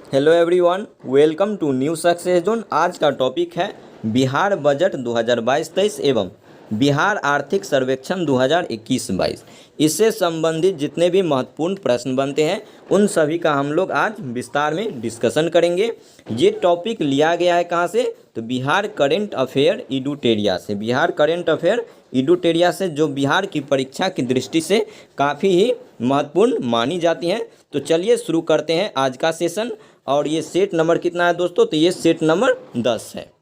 Hello everyone, welcome to new success zone. आज का topic है बिहार बजट 2022-23 एवं बिहार आर्थिक सर्वेक्षण 2021-22। इससे संबंधित जितने भी महत्वपूर्ण प्रश्न बनते हैं उन सभी का हम लोग आज विस्तार में डिस्कशन करेंगे। ये टॉपिक लिया गया है कहाँ से? तो बिहार करेंट अफेयर इडुटेरिया से। बिहार करेंट अफेयर इडुटेरिया से, जो बिहार की परीक्षा की दृष्टि से काफ़ी ही महत्वपूर्ण मानी जाती हैं। तो चलिए शुरू करते हैं आज का सेशन। और ये सेट नंबर कितना है दोस्तों? तो ये सेट नंबर 10 है।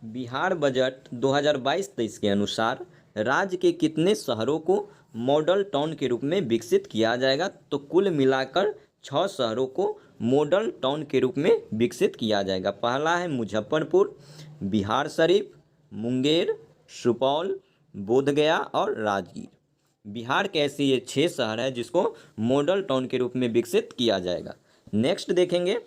बिहार बजट 2022-23 के अनुसार राज्य के कितने शहरों को मॉडल टाउन के रूप में विकसित किया जाएगा? तो कुल मिलाकर 6 शहरों को मॉडल टाउन के रूप में विकसित किया जाएगा। पहला है मुजफ्फरपुर, बिहार शरीफ, मुंगेर, सुपौल, बोधगया और राजगीर। बिहार के ऐसे ये 6 शहर है जिसको मॉडल टाउन के रूप में विकसित किया जाएगा। नेक्स्ट देखेंगे,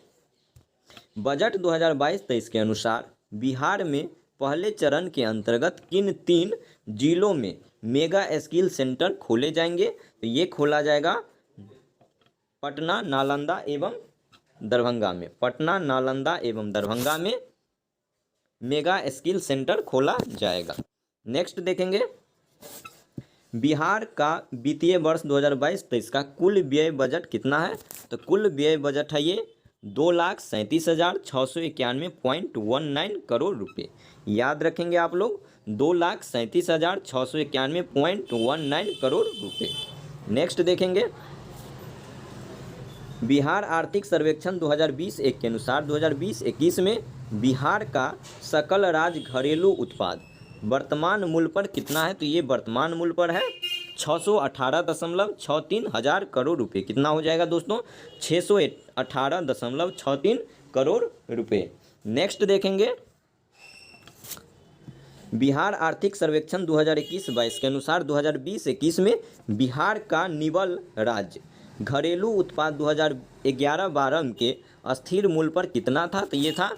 बजट 2022-23 के अनुसार बिहार में पहले चरण के अंतर्गत किन 3 जिलों में मेगा स्किल सेंटर खोले जाएंगे? तो ये खोला जाएगा पटना, नालंदा एवं दरभंगा में। पटना, नालंदा एवं दरभंगा में मेगा स्किल सेंटर खोला जाएगा। नेक्स्ट देखेंगे, बिहार का वित्तीय वर्ष 2022-23 का कुल व्यय बजट कितना है? तो कुल व्यय बजट है ये 2,37,691.19 करोड़ रुपए। याद रखेंगे आप लोग, 2,37,691.19 करोड़ रुपए। नेक्स्ट देखेंगे, बिहार आर्थिक सर्वेक्षण 2020-21 के अनुसार 2020-21 में बिहार का सकल राज्य घरेलू उत्पाद वर्तमान मूल्य पर कितना है? तो ये वर्तमान मूल्य पर है 618.63 हजार करोड़ रुपए। कितना हो जाएगा दोस्तों? 618.63 करोड़ रुपए। नेक्स्ट देखेंगे, बिहार आर्थिक सर्वेक्षण 2021-22 के अनुसार 2020-21 में बिहार का निवल राज्य घरेलू उत्पाद 2011-12 के स्थिर मूल्य पर कितना था? तो ये था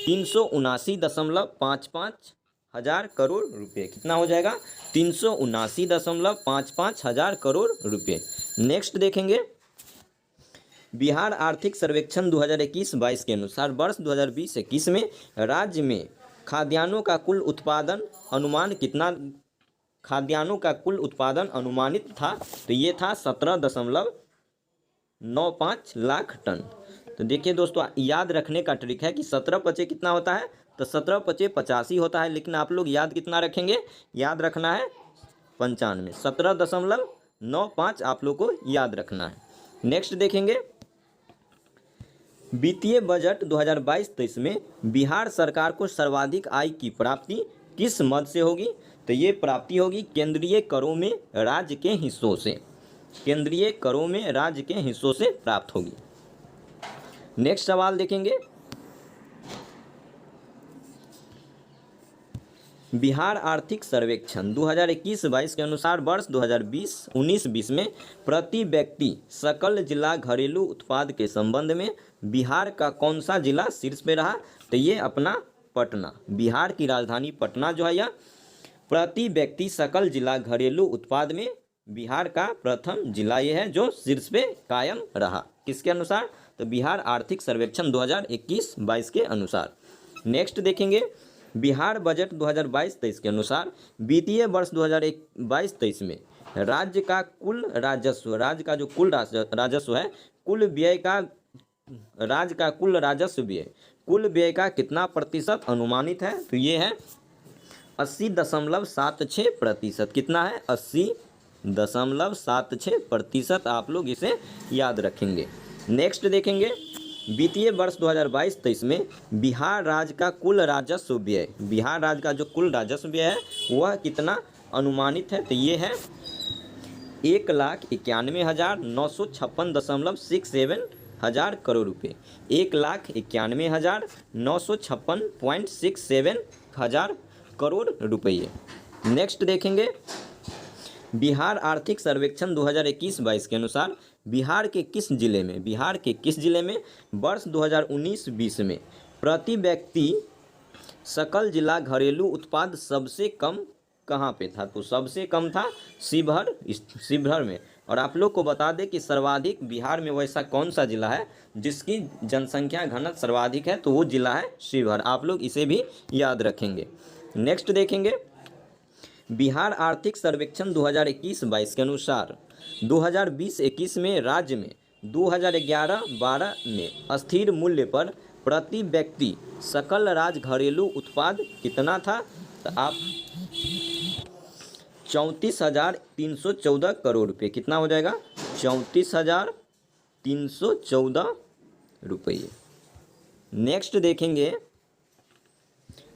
379.55 हजार करोड़ रुपए। कितना हो जाएगा? 379.55 हजार करोड़ रुपए। नेक्स्ट देखेंगे, बिहार आर्थिक सर्वेक्षण 2021-22 के अनुसार वर्ष 2020-21 में राज्य में खाद्यान्नों का कुल उत्पादन अनुमान कितना? खाद्यान्नों का कुल उत्पादन अनुमानित था, तो ये था 17.95 लाख टन। तो देखिए दोस्तों, याद रखने का ट्रिक है कि 17 कितना होता है? तो 17 85 होता है, लेकिन आप लोग याद कितना रखेंगे? याद रखना है 95। 17.95 आप लोग को याद रखना है। नेक्स्ट देखेंगे, वित्तीय बजट 2022-23 में बिहार सरकार को सर्वाधिक आय की प्राप्ति किस मद से होगी? तो ये प्राप्ति होगी केंद्रीय करों में राज्य के हिस्सों से। केंद्रीय करों में राज्य के हिस्सों से प्राप्त होगी। नेक्स्ट सवाल देखेंगे, बिहार आर्थिक सर्वेक्षण 2021-22 के अनुसार वर्ष 2019-20 में प्रति व्यक्ति सकल जिला घरेलू उत्पाद के संबंध में बिहार का कौन सा जिला शीर्ष पे रहा? तो ये अपना पटना, बिहार की राजधानी पटना जो है यह प्रति व्यक्ति सकल जिला घरेलू उत्पाद में बिहार का प्रथम जिला ये है जो शीर्ष पे कायम रहा। किसके अनुसार? तो बिहार आर्थिक सर्वेक्षण 2021-22 के अनुसार। नेक्स्ट देखेंगे, बिहार बजट 2022-23 के अनुसार वित्तीय वर्ष 2022-23 में राज्य का कुल राजस्व, राज्य का जो कुल राजस्व है, कुल व्यय का, राज्य का कुल राजस्व व्यय, कुल व्यय का कितना प्रतिशत अनुमानित है? तो ये है 80.76%। कितना है? 80.76%। आप लोग इसे याद रखेंगे। नेक्स्ट देखेंगे, वित्तीय वर्ष 2022-23 में बिहार राज्य का कुल राजस्व व्यय, बिहार राज्य का जो कुल राजस्व व्यय है वह कितना अनुमानित है? तो ये है 1,91,956.67 हजार करोड़ रुपये। 1,91,956.67 हजार करोड़ रुपये। नेक्स्ट देखेंगे, बिहार आर्थिक सर्वेक्षण 2021-22 के अनुसार बिहार के किस जिले में, बिहार के किस जिले में वर्ष 2019-20 में प्रति व्यक्ति सकल जिला घरेलू उत्पाद सबसे कम कहाँ पे था? तो सबसे कम था शिवहर में। और आप लोग को बता दें कि सर्वाधिक बिहार में वैसा कौन सा जिला है जिसकी जनसंख्या घनत्व सर्वाधिक है, तो वो जिला है शिवहर। आप लोग इसे भी याद रखेंगे। नेक्स्ट देखेंगे, बिहार आर्थिक सर्वेक्षण 2021-22 के अनुसार 2020-21 में राज्य में 2011-12 में स्थिर मूल्य पर प्रति व्यक्ति सकल राज्य घरेलू उत्पाद कितना था? तो आप 34,314 करोड़ रुपये, कितना हो जाएगा? 34,314 रुपये। नेक्स्ट देखेंगे,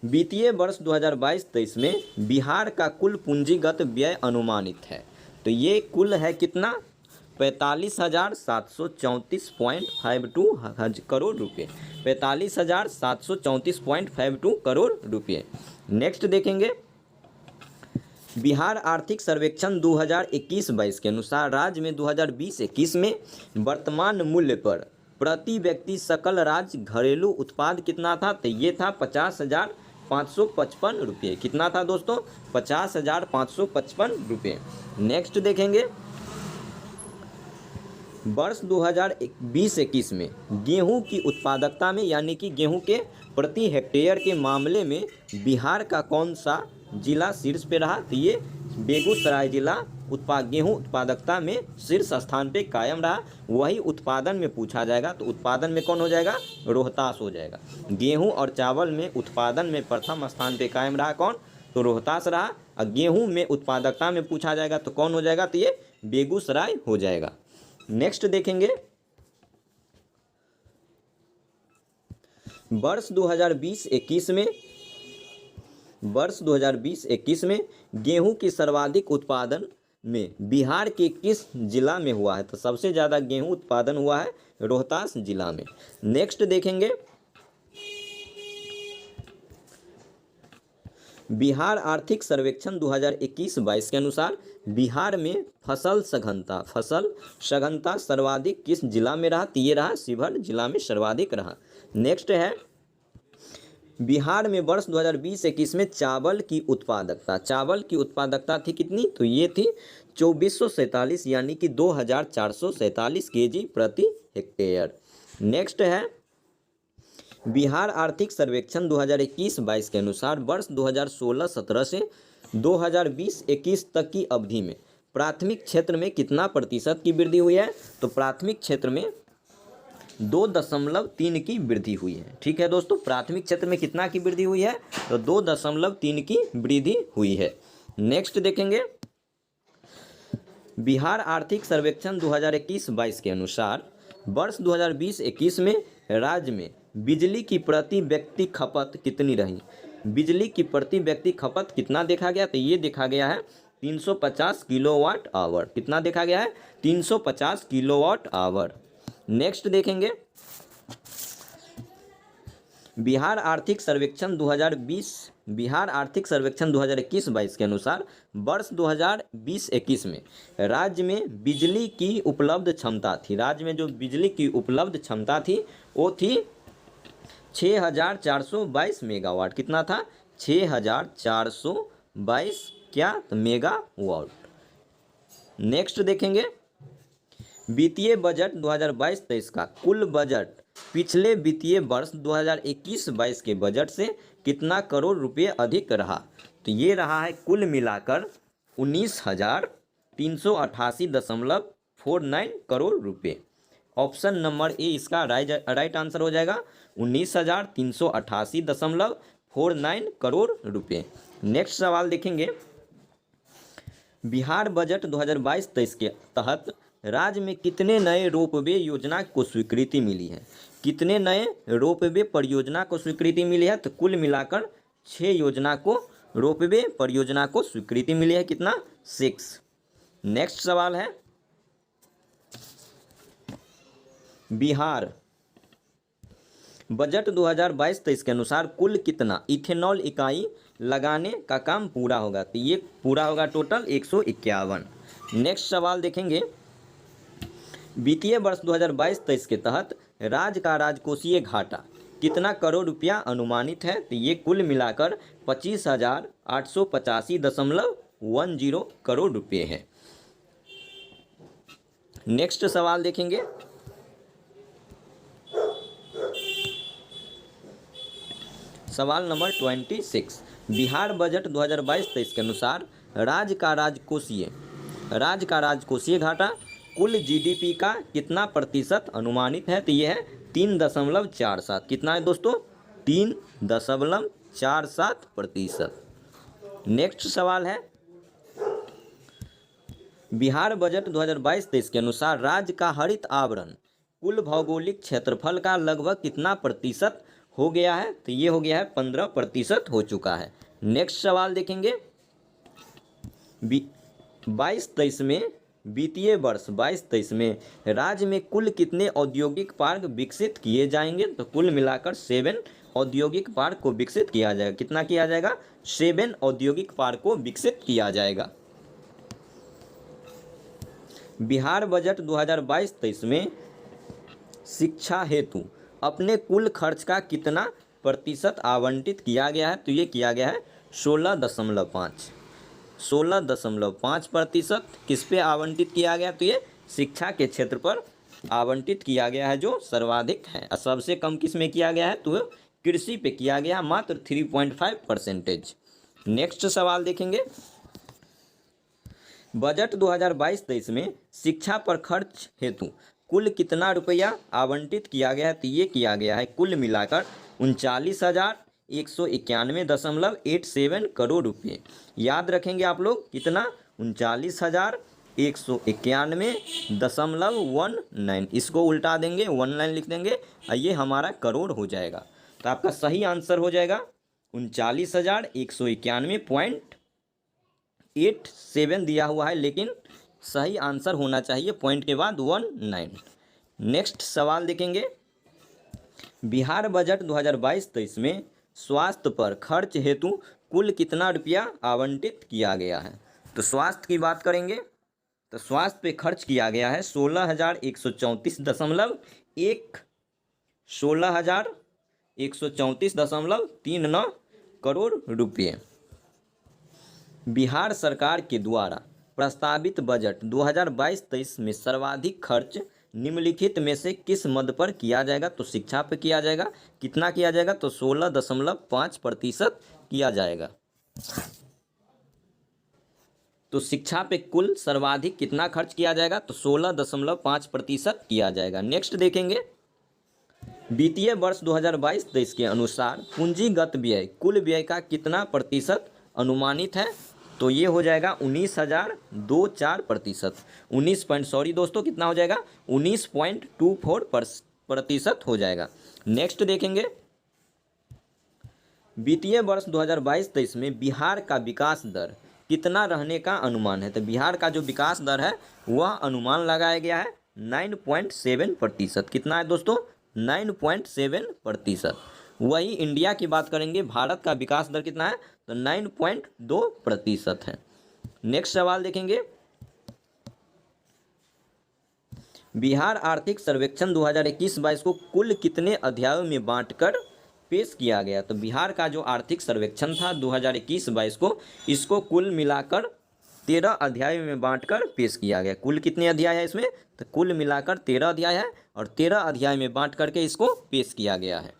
वित्तीय वर्ष 2022-23 में बिहार का कुल पूंजीगत व्यय अनुमानित है, तो ये कुल है कितना? 45,734.52 करोड़ रुपये, 45,734.52 करोड़ रुपये। नेक्स्ट देखेंगे, बिहार आर्थिक सर्वेक्षण 2021-22 के अनुसार राज्य में 2020-21 में वर्तमान मूल्य पर प्रति व्यक्ति सकल राज्य घरेलू उत्पाद कितना था? तो ये था 50,555 रुपये। कितना था दोस्तों? 50,555 रुपये। नेक्स्ट देखेंगे, वर्ष 2020-21 में गेहूं की उत्पादकता में, यानी कि गेहूं के प्रति हेक्टेयर के मामले में बिहार का कौन सा जिला शीर्ष पे रहा? तो ये बेगूसराय जिला गेहूं उत्पादकता में शीर्ष स्थान पे कायम रहा। वही उत्पादन में पूछा जाएगा, तो उत्पादन में कौन हो जाएगा? रोहतास हो जाएगा। गेहूं और चावल में उत्पादन में प्रथम स्थान पे कायम रहा कौन? तो रोहतास रहा। और गेहूं में उत्पादकता में पूछा जाएगा तो कौन हो जाएगा? तो ये बेगूसराय हो जाएगा। नेक्स्ट देखेंगे, वर्ष 2020-21 में गेहूं की सर्वाधिक उत्पादन में बिहार के किस जिला में हुआ है? तो सबसे ज़्यादा गेहूं उत्पादन हुआ है रोहतास जिला में। नेक्स्ट देखेंगे, बिहार आर्थिक सर्वेक्षण 2021-22 के अनुसार बिहार में फसल सघनता सर्वाधिक किस जिला में रहा? तो ये रहा शिवहर जिला में सर्वाधिक रहा। नेक्स्ट है, बिहार में वर्ष 2020-21 में चावल की उत्पादकता थी कितनी? तो ये थी 2447, यानी कि 2447 केजी प्रति हेक्टेयर। नेक्स्ट है, बिहार आर्थिक सर्वेक्षण 2021-22 के अनुसार वर्ष 2016-17 से 2020-21 तक की अवधि में प्राथमिक क्षेत्र में कितना प्रतिशत की वृद्धि हुई है? तो प्राथमिक क्षेत्र में 2.3 की वृद्धि हुई है। ठीक है दोस्तों, प्राथमिक क्षेत्र में कितना की वृद्धि हुई है? तो 2.3 की वृद्धि हुई है। नेक्स्ट देखेंगे, बिहार आर्थिक सर्वेक्षण 2021-22 के अनुसार वर्ष 2020-21 में राज्य में बिजली की प्रति व्यक्ति खपत कितनी रही? बिजली की प्रति व्यक्ति खपत कितना देखा गया? तो ये देखा गया है 350 किलोवाट आवर। कितना देखा गया है? 350 किलोवाट आवर। नेक्स्ट देखेंगे, बिहार आर्थिक सर्वेक्षण 2021-22 के अनुसार वर्ष 2020-21 में राज्य में बिजली की उपलब्ध क्षमता थी, राज्य में जो बिजली की उपलब्ध क्षमता थी वो थी 6,422 मेगावाट। कितना था? 6,422 क्या? तो मेगावाट। नेक्स्ट देखेंगे, वित्तीय बजट 2022-23 का कुल बजट पिछले वित्तीय वर्ष 2021-22 के बजट से कितना करोड़ रुपए अधिक रहा? तो ये रहा है कुल मिलाकर 19,388.49 करोड़ रुपए। ऑप्शन नंबर ए इसका राइट आंसर हो जाएगा, 19,388.49 करोड़ रुपए। नेक्स्ट सवाल देखेंगे, बिहार बजट 2022-23 के तहत राज्य में कितने नए रोपवे योजना को स्वीकृति मिली है? कितने नए रोपवे परियोजना को स्वीकृति मिली है? तो कुल मिलाकर 6 रोपवे परियोजना को स्वीकृति मिली है। कितना? 6। नेक्स्ट सवाल है, बिहार बजट 2022-23 के अनुसार कुल कितना इथेनॉल इकाई लगाने का काम पूरा होगा? तो ये पूरा होगा टोटल 151। नेक्स्ट सवाल देखेंगे, वित्तीय वर्ष 2022-23 के तहत राज्य का राजकोषीय घाटा कितना करोड़ रुपया अनुमानित है? तो ये कुल मिलाकर 25,885.10 करोड़ रुपये है। नेक्स्ट सवाल देखेंगे। सवाल नंबर 26, बिहार बजट 2022-23 के अनुसार राज्य का राजकोषीय घाटा कुल जीडीपी का कितना प्रतिशत अनुमानित है? तो ये है 3.47। कितना है दोस्तों? 3.47%। नेक्स्ट सवाल है, बिहार बजट 2022-23 के अनुसार राज्य का हरित आवरण कुल भौगोलिक क्षेत्रफल का लगभग कितना प्रतिशत हो गया है? तो ये हो गया है 15% हो चुका है। नेक्स्ट सवाल देखेंगे, 22-23 में वित्तीय वर्ष 22-23 में राज्य में कुल कितने औद्योगिक पार्क विकसित किए जाएंगे? तो कुल मिलाकर 7 औद्योगिक पार्क को विकसित किया जाएगा। कितना किया जाएगा? 7 औद्योगिक पार्क को विकसित किया जाएगा। बिहार बजट 2022-23 में शिक्षा हेतु अपने कुल खर्च का कितना प्रतिशत आवंटित किया गया है? तो ये किया गया है 16.5% किस पे आवंटित किया गया? तो ये शिक्षा के क्षेत्र पर आवंटित किया गया है, जो सर्वाधिक है। और सबसे कम किस में किया गया है? तो कृषि पे किया गया, मात्र 3.5%। नेक्स्ट सवाल देखेंगे, बजट 2022-23 में शिक्षा पर खर्च हेतु कुल कितना रुपया आवंटित किया गया है? तो ये किया गया है कुल मिलाकर 39,191.87 करोड़ रुपये। याद रखेंगे आप लोग, कितना? 39,191.19। इसको उल्टा देंगे, 19 लिख देंगे और ये हमारा करोड़ हो जाएगा। तो आपका सही आंसर हो जाएगा 39,191.87 दिया हुआ है, लेकिन सही आंसर होना चाहिए पॉइंट के बाद 19। नेक्स्ट सवाल देखेंगे, बिहार बजट 2022-23 में स्वास्थ्य पर खर्च हेतु कुल कितना रुपया आवंटित किया गया है? तो स्वास्थ्य की बात करेंगे तो स्वास्थ्य पे खर्च किया गया है 16,134.39 करोड़ रुपये। बिहार सरकार के द्वारा प्रस्तावित बजट 2022-23 में सर्वाधिक खर्च निम्नलिखित में से किस मद पर किया जाएगा? तो शिक्षा पे किया जाएगा। कितना किया जाएगा? तो 16.5% किया जाएगा। तो शिक्षा पे कुल सर्वाधिक कितना खर्च किया जाएगा? तो 16.5% किया जाएगा। नेक्स्ट देखेंगे, वित्तीय वर्ष 2022-23 के अनुसार पूंजीगत व्यय कुल व्यय का कितना प्रतिशत अनुमानित है? तो ये हो जाएगा 19,024%। 19 हो जाएगा? 19.24% हो जाएगा। नेक्स्ट देखेंगे, वित्तीय वर्ष 2022-23 में बिहार का विकास दर कितना रहने का अनुमान है? तो बिहार का जो विकास दर है वह अनुमान लगाया गया है 9.7%। कितना है दोस्तों? 9.7%। वही इंडिया की बात करेंगे, भारत का विकास दर कितना है? तो 9.2% है। नेक्स्ट सवाल देखेंगे, बिहार आर्थिक सर्वेक्षण 2021-22 को कुल कितने अध्यायों में बांटकर पेश किया गया? तो बिहार का जो आर्थिक सर्वेक्षण था 2021-22 को, इसको कुल मिलाकर 13 अध्यायों में बांटकर पेश किया गया। कुल कितने अध्याय है इसमें? तो कुल मिलाकर 13 अध्याय है और 13 अध्याय में बांट करके इसको पेश किया गया है।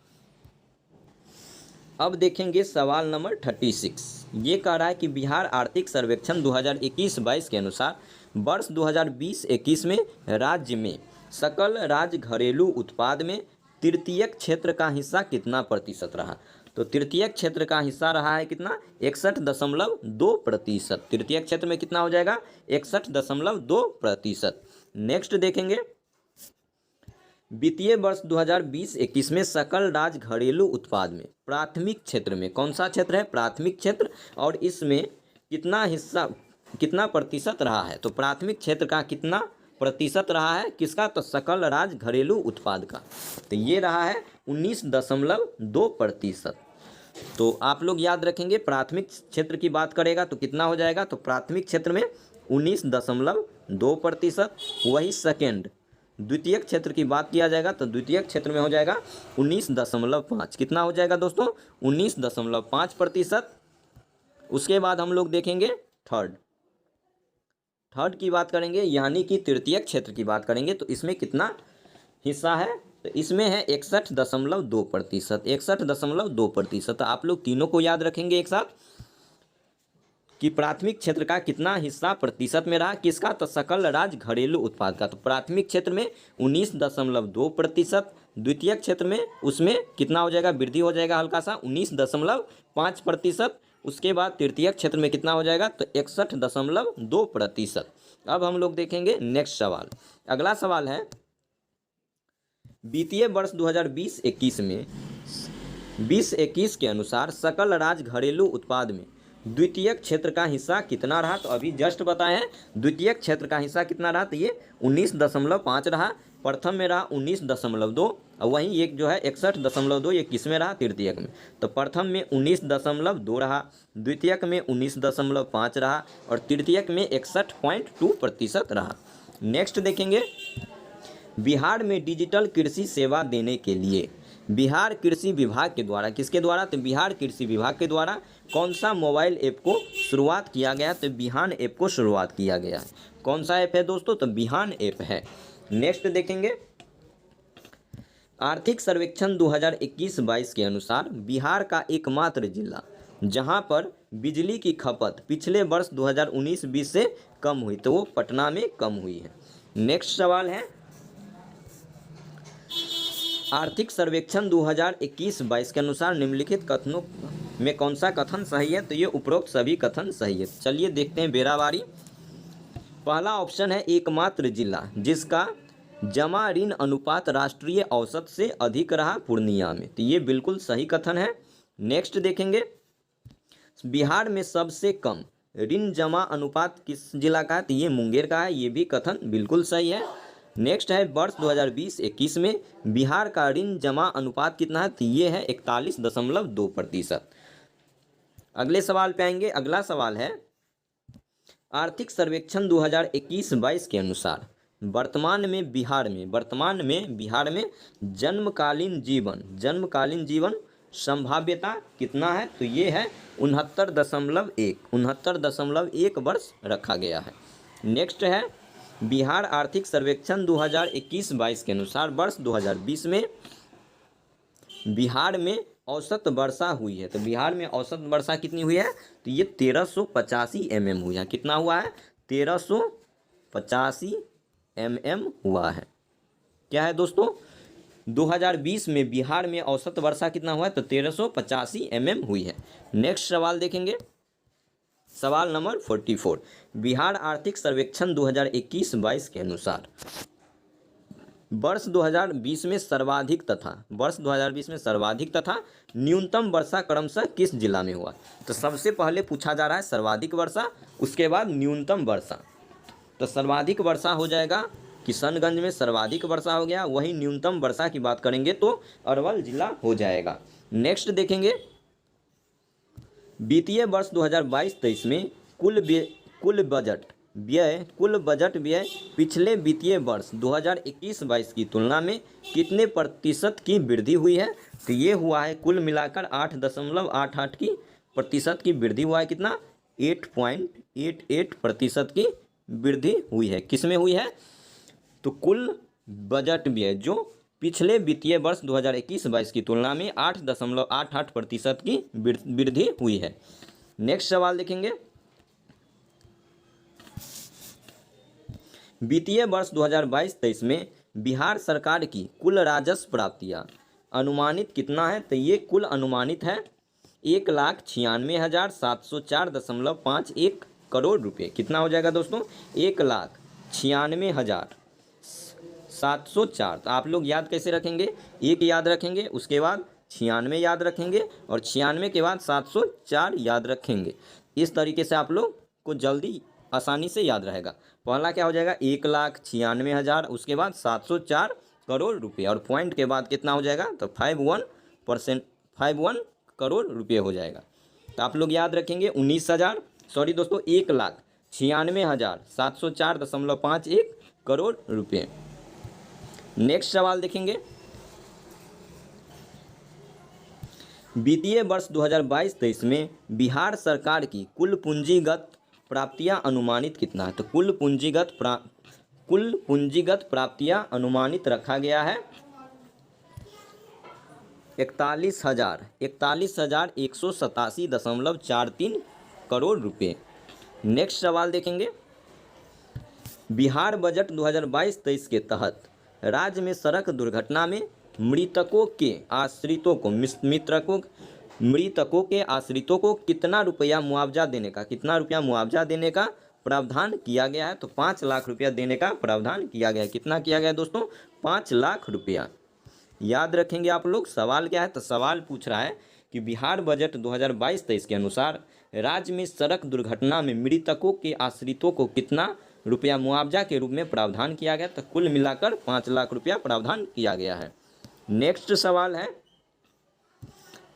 अब देखेंगे सवाल नंबर 36। ये कह रहा है कि बिहार आर्थिक सर्वेक्षण 2021-22 के अनुसार वर्ष 2020-21 में राज्य में सकल राज्य घरेलू उत्पाद में तृतीयक क्षेत्र का हिस्सा कितना प्रतिशत रहा? तो तृतीयक क्षेत्र का हिस्सा रहा है कितना? 61.2%। तृतीयक क्षेत्र में कितना हो जाएगा? 61.2%। नेक्स्ट देखेंगे, वित्तीय वर्ष 2020-21 में सकल राज्य घरेलू उत्पाद में प्राथमिक क्षेत्र में कौन सा क्षेत्र है? प्राथमिक क्षेत्र। और इसमें कितना प्रतिशत रहा है? तो प्राथमिक क्षेत्र का कितना प्रतिशत रहा है? किसका? तो सकल राज्य घरेलू उत्पाद का। तो ये रहा है 19.2%। तो आप लोग याद रखेंगे, प्राथमिक क्षेत्र की बात करेगा तो कितना हो जाएगा? तो प्राथमिक क्षेत्र में 19.2%। वही सेकेंड द्वितीयक क्षेत्र की बात किया जाएगा तो द्वितीयक क्षेत्र में हो जाएगा 19.5। कितना हो जाएगा दोस्तों? 19.5%। उसके बाद हम लोग देखेंगे थर्ड की बात करेंगे यानी कि तृतीयक क्षेत्र की बात करेंगे तो इसमें कितना हिस्सा है, तो इसमें है 61.2%। 61.2%। आप लोग तीनों को याद रखेंगे एक साथ कि प्राथमिक क्षेत्र का कितना हिस्सा प्रतिशत में रहा, किसका, तो सकल राज्य घरेलू उत्पाद का। तो प्राथमिक क्षेत्र में 19.2%, द्वितीयक क्षेत्र में उसमें कितना हो जाएगा, वृद्धि हो जाएगा हल्का सा 19.5%। उसके बाद तृतीयक क्षेत्र में कितना हो जाएगा, तो 61.2%। अब हम लोग देखेंगे नेक्स्ट सवाल। अगला सवाल है वित्तीय वर्ष 2020-21 में 20-21 के अनुसार सकल राज्य घरेलू उत्पाद में द्वितीयक क्षेत्र का हिस्सा कितना रहा, तो अभी जस्ट बताए हैं द्वितीयक क्षेत्र का हिस्सा कितना रहा, तो ये 19.5 रहा। प्रथम में रहा 19.2 और वहीं एक जो है 61.2 ये किस में रहा, तृतीयक में। तो प्रथम में 19.2 रहा, द्वितीयक में 19.5 रहा और तृतीयक में 61.2% रहा। नेक्स्ट देखेंगे बिहार में डिजिटल कृषि सेवा देने के लिए बिहार कृषि विभाग के द्वारा, किसके द्वारा, तो बिहार कृषि विभाग के द्वारा कौन सा मोबाइल ऐप को शुरुआत किया गया, तो बिहान ऐप को शुरुआत किया गया है। कौन सा ऐप है दोस्तों, तो बिहान ऐप है। नेक्स्ट देखेंगे आर्थिक सर्वेक्षण 2021-22 के अनुसार बिहार का एकमात्र जिला जहां पर बिजली की खपत पिछले वर्ष 2019-20 से कम हुई, तो वो पटना में कम हुई है। नेक्स्ट सवाल है आर्थिक सर्वेक्षण 2021-22 के अनुसार निम्नलिखित कथनों में कौन सा कथन सही है, तो ये उपरोक्त सभी कथन सही है। चलिए देखते हैं बेराबारी। पहला ऑप्शन है एकमात्र जिला जिसका जमा ऋण अनुपात राष्ट्रीय औसत से अधिक रहा पूर्णिया में, तो ये बिल्कुल सही कथन है। नेक्स्ट देखेंगे बिहार में सबसे कम ऋण जमा अनुपात किस जिला का है, तो ये मुंगेर का है, ये भी कथन बिल्कुल सही है। नेक्स्ट है वर्ष 2020-21 में बिहार का ऋण जमा अनुपात कितना है, तो ये है 41.2%। अगले सवाल पे आएंगे। अगला सवाल है आर्थिक सर्वेक्षण 2021-22 के अनुसार वर्तमान में बिहार में जन्मकालीन जीवन संभाव्यता कितना है, तो ये है 69.1 वर्ष रखा गया है। नेक्स्ट है बिहार आर्थिक सर्वेक्षण 2021-22 के अनुसार वर्ष 2020 में बिहार में औसत वर्षा हुई है, तो बिहार में औसत वर्षा कितनी हुई है, तो ये 1385 mm हुई है। कितना हुआ है, 1385 mm हुआ है। क्या है दोस्तों, 2020 में बिहार में औसत वर्षा कितना हुआ है, तो 1385 mm हुई है। नेक्स्ट सवाल देखेंगे सवाल नंबर 44। बिहार आर्थिक सर्वेक्षण 2021-22 के अनुसार वर्ष 2020 में सर्वाधिक तथा न्यूनतम वर्षा क्रमशः किस जिला में हुआ, तो सबसे पहले पूछा जा रहा है सर्वाधिक वर्षा, उसके बाद न्यूनतम वर्षा। तो सर्वाधिक वर्षा हो जाएगा किशनगंज में, सर्वाधिक वर्षा हो गया। वहीं न्यूनतम वर्षा की बात करेंगे तो अरवल जिला हो जाएगा। नेक्स्ट देखेंगे वित्तीय वर्ष 2022-23 में कुल बजट व्यय पिछले वित्तीय वर्ष 2021-22 की तुलना में कितने प्रतिशत की वृद्धि हुई है, तो ये हुआ है कुल मिलाकर 8.88 की प्रतिशत की वृद्धि हुआ है। कितना, 8.88% की वृद्धि हुई है। किस में हुई है, तो कुल बजट व्यय जो पिछले वित्तीय वर्ष 2021-22 की तुलना में 8.88% की वृद्धि हुई है। नेक्स्ट सवाल देखेंगे वित्तीय वर्ष 2022-23 में बिहार सरकार की कुल राजस्व प्राप्तियां अनुमानित कितना है, तो ये कुल अनुमानित है 1,96,704.51 करोड़ रुपये। कितना हो जाएगा दोस्तों, 1,96,704। तो आप लोग याद कैसे रखेंगे, एक याद रखेंगे, उसके बाद 96 याद रखेंगे और 96 के बाद 704 याद रखेंगे। इस तरीके से आप लोग को जल्दी आसानी से याद रहेगा। पहला क्या हो जाएगा 1,96,000, उसके बाद 704 करोड़ रुपये और पॉइंट के बाद कितना हो जाएगा, तो 51 करोड़ रुपये हो जाएगा। तो आप लोग याद रखेंगे 1,96,704.51 करोड़ रुपये। नेक्स्ट सवाल देखेंगे वित्तीय वर्ष 2022-23 में बिहार सरकार की कुल पूंजीगत प्राप्तियां अनुमानित कितना है? तो कुल पूंजीगत प्राप्तियां अनुमानित रखा गया है 41,187.43 करोड़ रुपए। नेक्स्ट सवाल देखेंगे, बिहार बजट 2022-23 के तहत राज्य में सड़क दुर्घटना में मृतकों के आश्रितों को कितना रुपया मुआवजा देने का प्रावधान किया गया है? तो 5 लाख रुपया देने का प्रावधान किया गया है। कितना किया गया है दोस्तों? 5 लाख रुपया। याद रखेंगे आप लोग। सवाल क्या है? तो सवाल पूछ रहा है कि बिहार बजट 2022-23 के अनुसार राज्य में सड़क दुर्घटना में मृतकों के आश्रितों को कितना रुपया मुआवजा के रूप में प्रावधान किया गया? तो कुल मिलाकर 5 लाख रुपया प्रावधान किया गया है। नेक्स्ट सवाल है,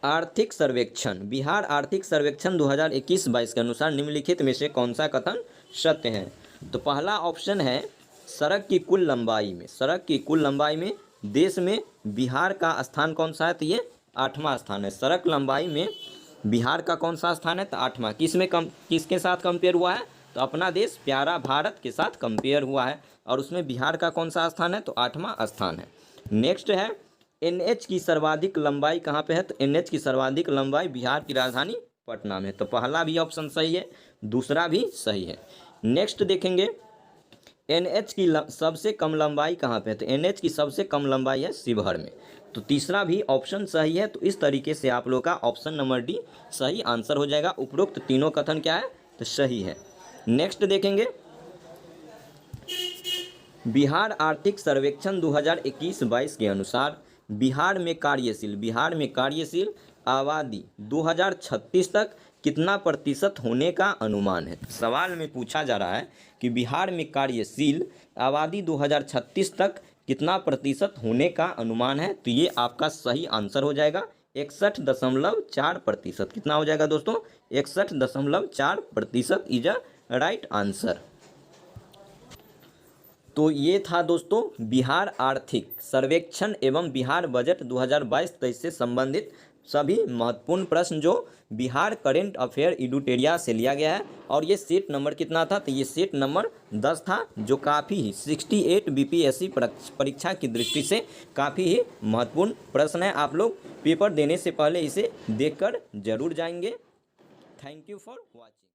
आर्थिक सर्वेक्षण, बिहार आर्थिक सर्वेक्षण 2021-22 के अनुसार निम्नलिखित में से कौन सा कथन सत्य है? तो पहला ऑप्शन है, सड़क की कुल लंबाई में देश में बिहार का स्थान कौन सा है? तो ये 8वां स्थान है। सड़क लंबाई में बिहार का कौन सा स्थान है? तो 8वां। किसके साथ कंपेयर हुआ है? तो अपना देश प्यारा भारत के साथ कंपेयर हुआ है और उसमें बिहार का कौन सा स्थान है? तो 8वां स्थान है। नेक्स्ट है, NH की सर्वाधिक लंबाई कहाँ पे है? तो NH की सर्वाधिक लंबाई बिहार की राजधानी पटना में। तो पहला भी ऑप्शन सही है, दूसरा भी सही है। नेक्स्ट देखेंगे, NH की सबसे कम लंबाई कहाँ पे है? तो NH की सबसे कम लंबाई है शिवहर में। तो तीसरा भी ऑप्शन सही है। तो इस तरीके से आप लोग का ऑप्शन नंबर डी सही आंसर हो जाएगा। उपरोक्त तीनों कथन क्या है? तो सही है। नेक्स्ट देखेंगे, बिहार आर्थिक सर्वेक्षण 2021-22 के अनुसार बिहार में कार्यशील आबादी 2036 तक कितना प्रतिशत होने का अनुमान है? सवाल में पूछा जा रहा है कि बिहार में कार्यशील आबादी 2036 तक कितना प्रतिशत होने का अनुमान है? तो ये आपका सही आंसर हो जाएगा 61.4%। कितना हो जाएगा दोस्तों? 61.4% इज अ राइट आंसर। तो ये था दोस्तों बिहार आर्थिक सर्वेक्षण एवं बिहार बजट 2022-23 से संबंधित सभी महत्वपूर्ण प्रश्न जो बिहार करेंट अफेयर एडुटेरिया से लिया गया है। और ये सेट नंबर कितना था? तो ये सेट नंबर 10 था, जो काफ़ी ही 68 BPSC परीक्षा की दृष्टि से काफ़ी ही महत्वपूर्ण प्रश्न है। आप लोग पेपर देने से पहले इसे देखकर जरूर जाएंगे। Thank you for watching.